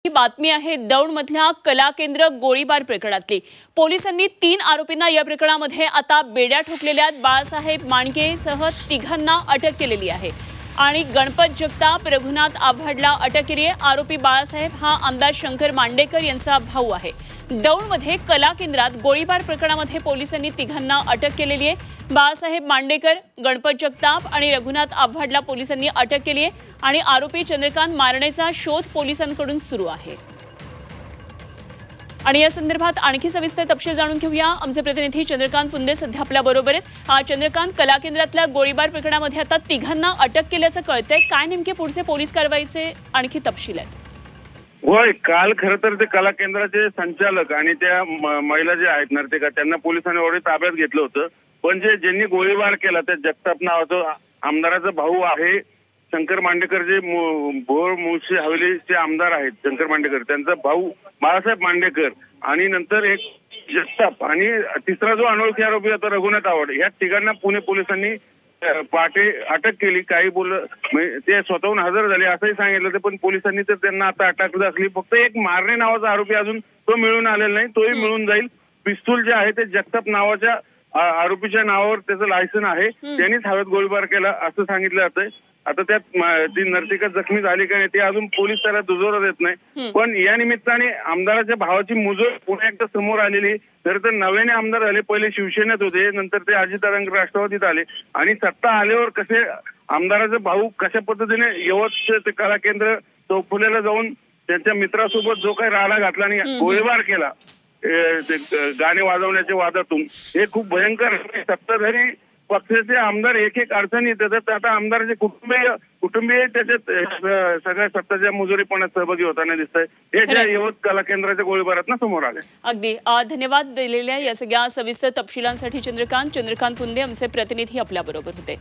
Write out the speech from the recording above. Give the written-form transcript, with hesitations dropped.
ही बातमी आहे दौंडमधल्या कला केंद्र गोळीबार प्रकरणातली। पोलिसांनी 3 आरोपींना या प्रकरणामध्ये आता बेड्या ठोकलेल्या बाळासाहेब मांडके सह तिघांना अटक केलेली आहे आणि गणपत जगताप, रघुनाथ आव्हाडला अटक केली आहे। आरोपी बाळासाहेब हा आमदार शंकर मांडेकर यांचा भाऊ आहे। दौंडमध्ये कला केंद्रात गोळीबार प्रकरणामध्ये पोलिसांनी तिघांना अटक केलेली आहे। बाळासाहेब मांडेकर, गणपत जगताप आणि रघुनाथ आव्हाडला पोलिसांनी अटक केली आहे आणि आरोपी चंद्रकांत मारणेचा शोध पोलिसांकडून सुरू आहे। आणि या संदर्भात आणखी सविस्तर तपशील जाणून घेऊया। आमचे प्रतिनिधी चंद्रकांत फुंदे सध्या आपल्या बरोबर आहेत। चंद्रकांत, कला केंद्रातल्या गोळीबार प्रकरणामध्ये आता तिघांना अटक केल्याचं कळतंय, काय नेमके पुढचे पोलीस कारवाईचे आणखी तपशील आहेत? होय, काल खरं तर ते कला केंद्राचे संचालक आणि त्या महिला जे आहेत नर्तिका त्यांना पोलिसांनी एवढे ताब्यात घेतलं होतं, पण ज्यांनी गोळीबार केला त्या जगताप नावाचा आमदाराचा भाऊ आहे शंकर मांडेकर, जे भोर मुळशी हवेलीचे आमदार आहेत शंकर मांडेकर, त्यांचा भाऊ बाळासाहेब मांडेकर आणि नंतर एक जगताप आणि तिसरा जो अनोळखी आरोपी होता रघुनाथ आव्हाड, या तिघांना पुणे पोलिसांनी पहाटे अटक केली। काही ते स्वतःहून हजर झाले असंही सांगितलं होतं, पण पोलिसांनी तर त्यांना आता अटक दाखली। फक्त एक मारणे नावाचा आरोपी अजून तो मिळून आलेला नाही, तोही मिळून जाईल। पिस्तूल जे आहे ते जगताप नावाच्या आरोपीच्या नावावर त्याचं लायसन आहे, त्यांनीच हवेत गोळीबार केला असं सांगितलं जातंय। आता त्यात ती नर्तिका जखमी झाली का नाही ते अजून पोलीस त्याला दुजोरा देत नाही, पण या निमित्ताने आमदाराच्या भावाची मुजोर पुन्हा एकदा समोर आलेली। खरं तर नव्याने आमदार झाले, पहिले शिवसेनेत होते, नंतर ते अजितदादांकडे राष्ट्रवादीत आले आणि सत्ता आल्यावर कसे आमदाराचा भाऊ कशा पद्धतीने यवत ते कला केंद्र चौफुल्याला जाऊन त्यांच्या मित्रासोबत जो काही राडा घातला आणि गोळीबार केला गाणे वाजवण्याच्या वादातून, हे खूप भयंकर सत्ताधारी पक्षाचे आमदार एक अडचणी त्याच्यात आता आमदाराचे कुटुंबीय त्याच्यात सगळ्या सत्ताच्या मुजोरीपणात सहभागी होताना दिसत आहे। हे यवत कला केंद्राच्या गोळीबारात समोर आले। अगदी धन्यवाद दिलेल्या या सगळ्या सविस्तर तपशिलांसाठी चंद्रकांत फुंदे आमचे प्रतिनिधी आपल्या बरोबर होते।